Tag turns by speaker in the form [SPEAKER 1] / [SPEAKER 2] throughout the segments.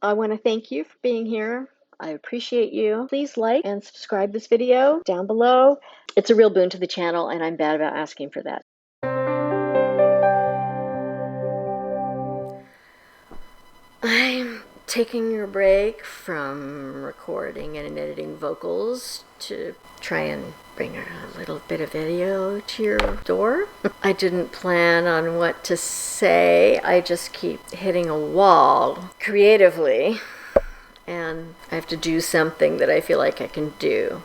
[SPEAKER 1] I want to thank you for being here. I appreciate you. Please like and subscribe this video down below. It's a real boon to the channel, and I'm bad about asking for that. I'm taking a break from recording and editing vocals to try and bring a little bit of video to your door. I didn't plan on what to say. I just keep hitting a wall creatively, and I have to do something that I feel like I can do.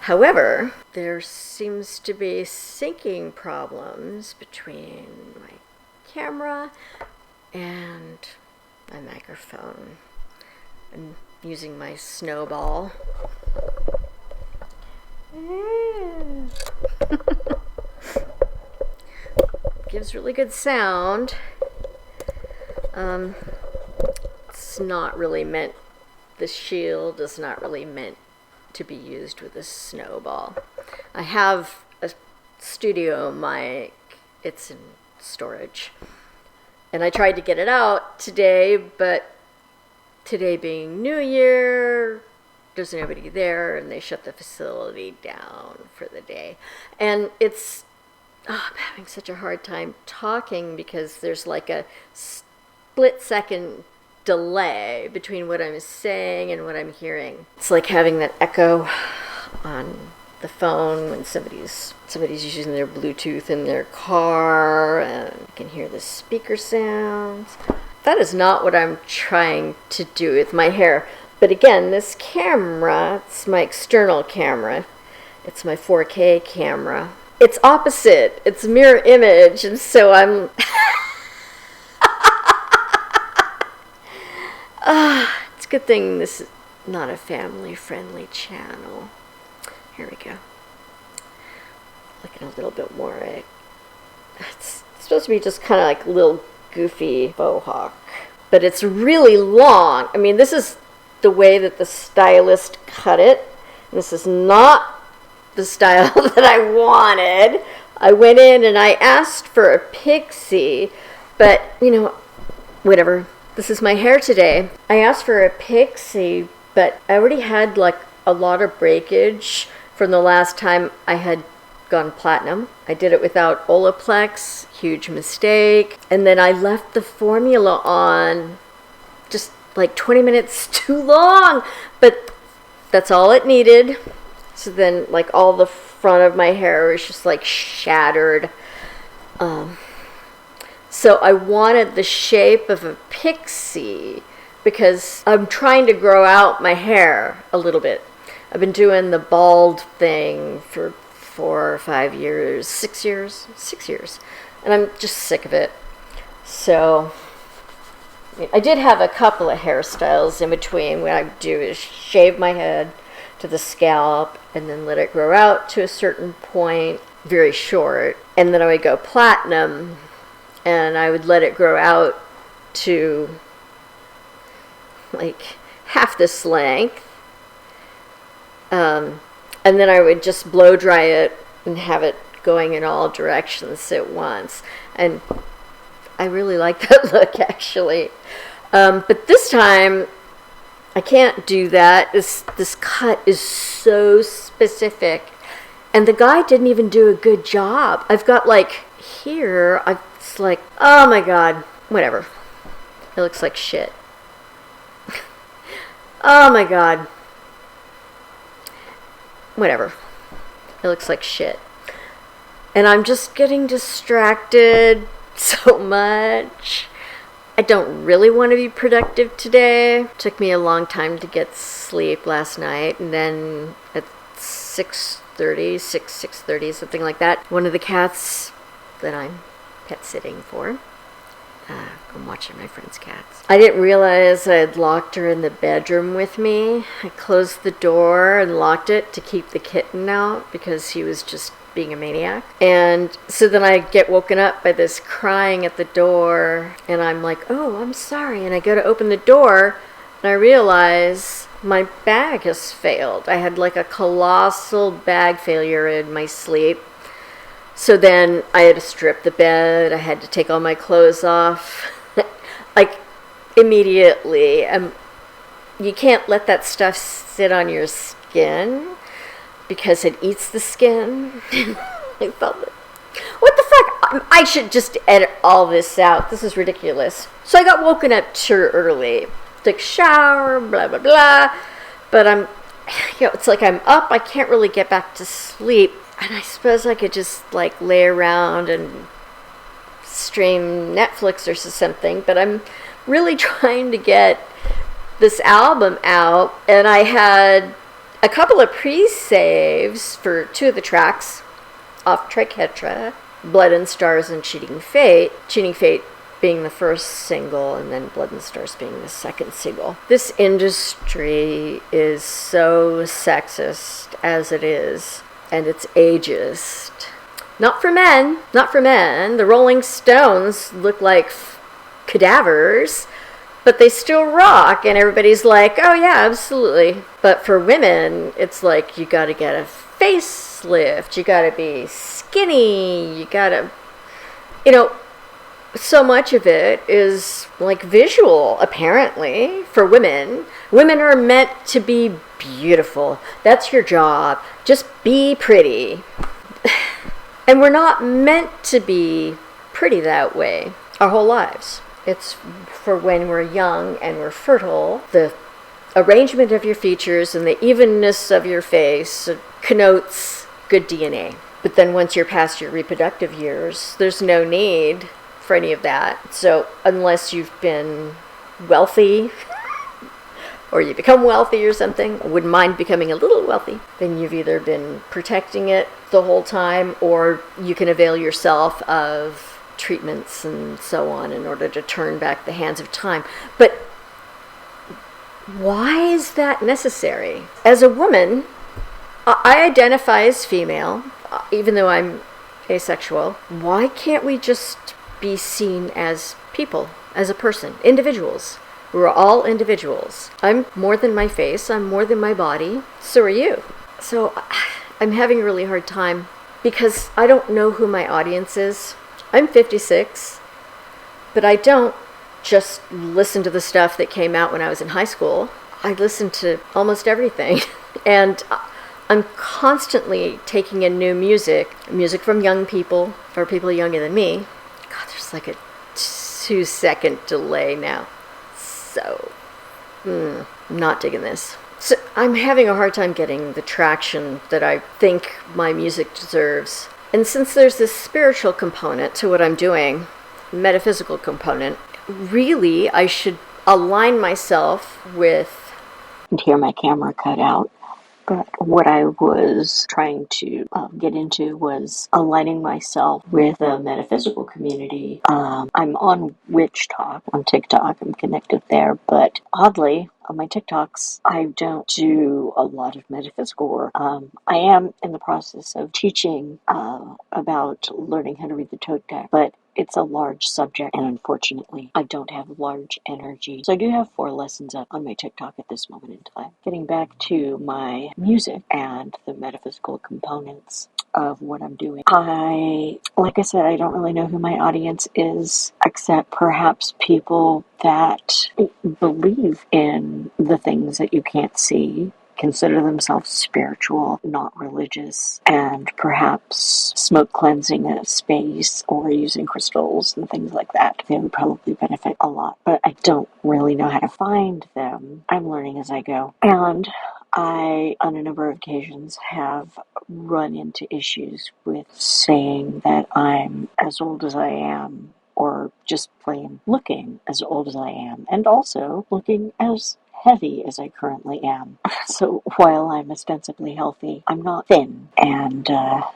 [SPEAKER 1] However, there seems to be syncing problems between my camera and my microphone. I'm using my snowball. Gives really good sound. It's not really meant, the shield is not really meant to be used with a snowball. I have a studio mic. It's in storage. And I tried to get it out today, but today being New Year, there's nobody there, and they shut the facility down for the day. And I'm having such a hard time talking because there's like a split-second delay between what I'm saying and what I'm hearing. It's like having that echo on the phone when somebody's using their Bluetooth in their car, and you can hear the speaker sounds. That is not what I'm trying to do with my hair. But again, this camera, it's my external camera. It's my 4K camera. It's opposite. It's mirror image, and so I'm it's a good thing this is not a family-friendly channel. Here we go. Looking a little bit more. It's supposed to be just kind of like a little goofy faux hawk, but it's really long. I mean, this is the way that the stylist cut it. This is not the style that I wanted. I went in and I asked for a pixie, but whatever. This is my hair today. I asked for a pixie, but I already had like a lot of breakage from the last time I had gone platinum. I did it without Olaplex, huge mistake. And then I left the formula on just like 20 minutes too long, but that's all it needed. So then like all the front of my hair was just like shattered. So I wanted the shape of a pixie because I'm trying to grow out my hair a little bit. I've been doing the bald thing for 4 or 5 years, 6 years, and I'm just sick of it. So I did have a couple of hairstyles in between. What I would do is shave my head to the scalp and then let it grow out to a certain point, very short, and then I would go platinum and I would let it grow out to like half this length. And then I would just blow dry it and have it going in all directions at once. And I really like that look, actually. But this time, I can't do that. This cut is so specific. And the guy didn't even do a good job. I've got like here, it's like, oh my God, whatever. It looks like shit. Oh my God. Whatever. It looks like shit. And I'm just getting distracted so much. I don't really want to be productive today. It took me a long time to get sleep last night, and then at 6:30, something like that, one of the cats that I'm pet sitting for, I'm watching my friend's cats. I didn't realize I had locked her in the bedroom with me. I closed the door and locked it to keep the kitten out because he was just being a maniac. And so then I get woken up by this crying at the door, and I'm like, oh, I'm sorry. And I go to open the door, and I realize my bag has failed. I had like a colossal bag failure in my sleep. So then I had to strip the bed. I had to take all my clothes off. Like immediately. you can't let that stuff sit on your skin because it eats the skin. I felt it. What the fuck? I should just edit all this out. This is ridiculous. So I got woken up too early. Took a shower, blah, blah, blah. But it's like I'm up. I can't really get back to sleep. And I suppose I could just like lay around and stream Netflix or something. But I'm really trying to get this album out. And I had a couple of pre-saves for 2 of the tracks off Triquetra, Blood and Stars and Cheating Fate. Cheating Fate being the first single and then Blood and Stars being the second single. This industry is so sexist as it is, and it's ageist. Not for men. The Rolling Stones look like cadavers, but they still rock, and everybody's like, oh yeah, absolutely. But for women, it's like you gotta get a facelift, you gotta be skinny, you gotta, so much of it is like visual, apparently, for women. Women are meant to be beautiful. That's your job. Just be pretty. And we're not meant to be pretty that way our whole lives. It's for when we're young and we're fertile. The arrangement of your features and the evenness of your face connotes good DNA. But then once you're past your reproductive years, there's no need for any of that. So unless you've been wealthy or you become wealthy or something, I wouldn't mind becoming a little wealthy, then you've either been protecting it the whole time or you can avail yourself of treatments and so on in order to turn back the hands of time. But why is that necessary? As a woman, I identify as female, even though I'm asexual. Why can't we just be seen as people, as a person, individuals? We're all individuals. I'm more than my face, I'm more than my body, so are you. So I'm having a really hard time because I don't know who my audience is. I'm 56, but I don't just listen to the stuff that came out when I was in high school. I listen to almost everything. And I'm constantly taking in new music from young people or people younger than me. God, there's like a 2-second delay now. So, not digging this. So I'm having a hard time getting the traction that I think my music deserves. And since there's this spiritual component to what I'm doing, metaphysical component, really I should align myself with...
[SPEAKER 2] And here my camera cut out. But what I was trying to get into was aligning myself with the metaphysical community. I'm on Witch Talk on TikTok. I'm connected there. But oddly, on my TikToks, I don't do a lot of metaphysical work. I am in the process of teaching about learning how to read the Tote deck. But it's a large subject, and unfortunately, I don't have large energy. So I do have 4 lessons up on my TikTok at this moment in time. Getting back to my music and the metaphysical components of what I'm doing. Like I said, I don't really know who my audience is, except perhaps people that believe in the things that you can't see, consider themselves spiritual, not religious, and perhaps smoke cleansing a space or using crystals and things like that. They would probably benefit a lot, but I don't really know how to find them. I'm learning as I go. And I, on a number of occasions, have run into issues with saying that I'm as old as I am, or just plain looking as old as I am, and also looking as heavy as I currently am. So while I'm ostensibly healthy, I'm not thin, and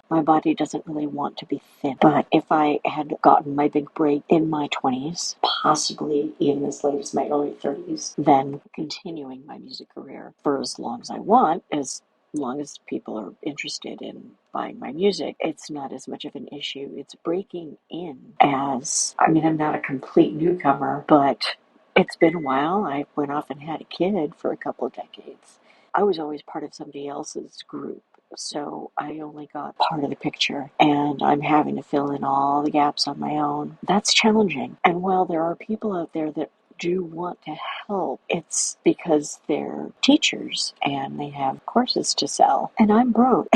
[SPEAKER 2] my body doesn't really want to be thin. But if I had gotten my big break in my 20s, possibly even as late as my early 30s, then continuing my music career for as long as I want, as long as people are interested in buying my music, it's not as much of an issue. It's breaking in as, I'm not a complete newcomer, but it's been a while. I went off and had a kid for a couple of decades. I was always part of somebody else's group, so I only got part of the picture, and I'm having to fill in all the gaps on my own. That's challenging. And while there are people out there that do want to help. It's because they're teachers and they have courses to sell, and I'm broke.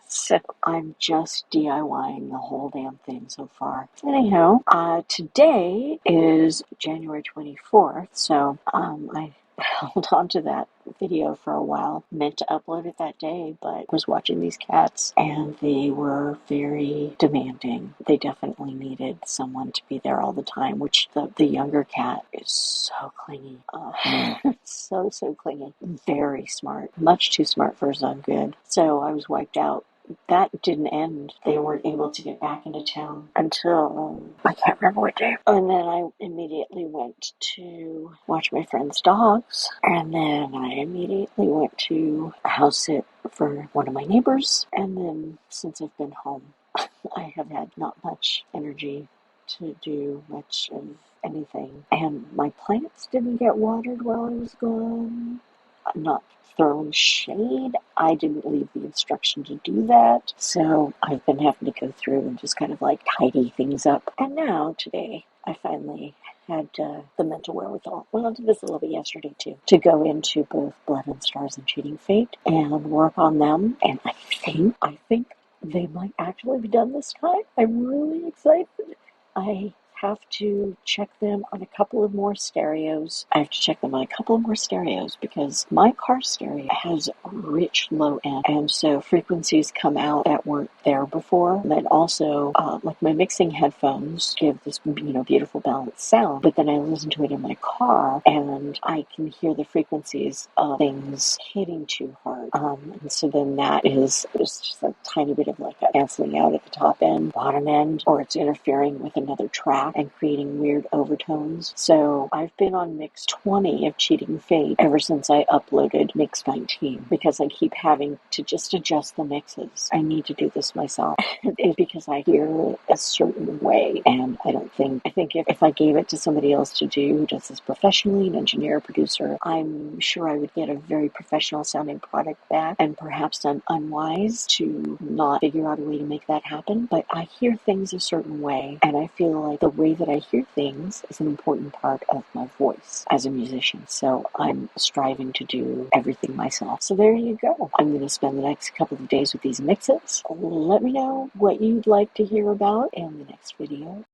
[SPEAKER 2] So I'm just DIYing the whole damn thing so far. Anyhow, today is January 24th, so I held on to that video for a while. Meant to upload it that day, but was watching these cats and they were very demanding. They definitely needed someone to be there all the time, which the younger cat is so clingy. So clingy. Very smart. Much too smart for his own good. So I was wiped out. That didn't end. They weren't able to get back into town until, I can't remember what day. And then I immediately went to watch my friend's dogs. And then I immediately went to house sit for one of my neighbors. And then since I've been home, I have had not much energy to do much of anything. And my plants didn't get watered while I was gone. I'm not throwing shade. I didn't leave the instruction to do that. So I've been having to go through and just kind of like tidy things up. And now today, I finally had the mental wherewithal. Well, I did this a little bit yesterday too, to go into both Blood and Stars and Cheating Fate and work on them. And I think they might actually be done this time. I'm really excited. I have to check them on a couple of more stereos. Because my car stereo has a rich low end, and so frequencies come out that weren't there before. And then also, like my mixing headphones give this, beautiful balanced sound, but then I listen to it in my car and I can hear the frequencies of things hitting too hard. And so then that is just a tiny bit of like a canceling out at the top end, bottom end, or it's interfering with another track and creating weird overtones. So I've been on mix 20 of Cheating Fate ever since I uploaded mix 19, because I keep having to just adjust the mixes. I need to do this myself. It's because I hear a certain way, and I think if I gave it to somebody else to do who does this professionally, an engineer, producer, I'm sure I would get a very professional sounding product back, and perhaps I'm unwise to not figure out a way to make that happen. But I hear things a certain way, and I feel like the way that I hear things is an important part of my voice as a musician. So I'm striving to do everything myself. So there you go. I'm going to spend the next couple of days with these mixes. Let me know what you'd like to hear about in the next video.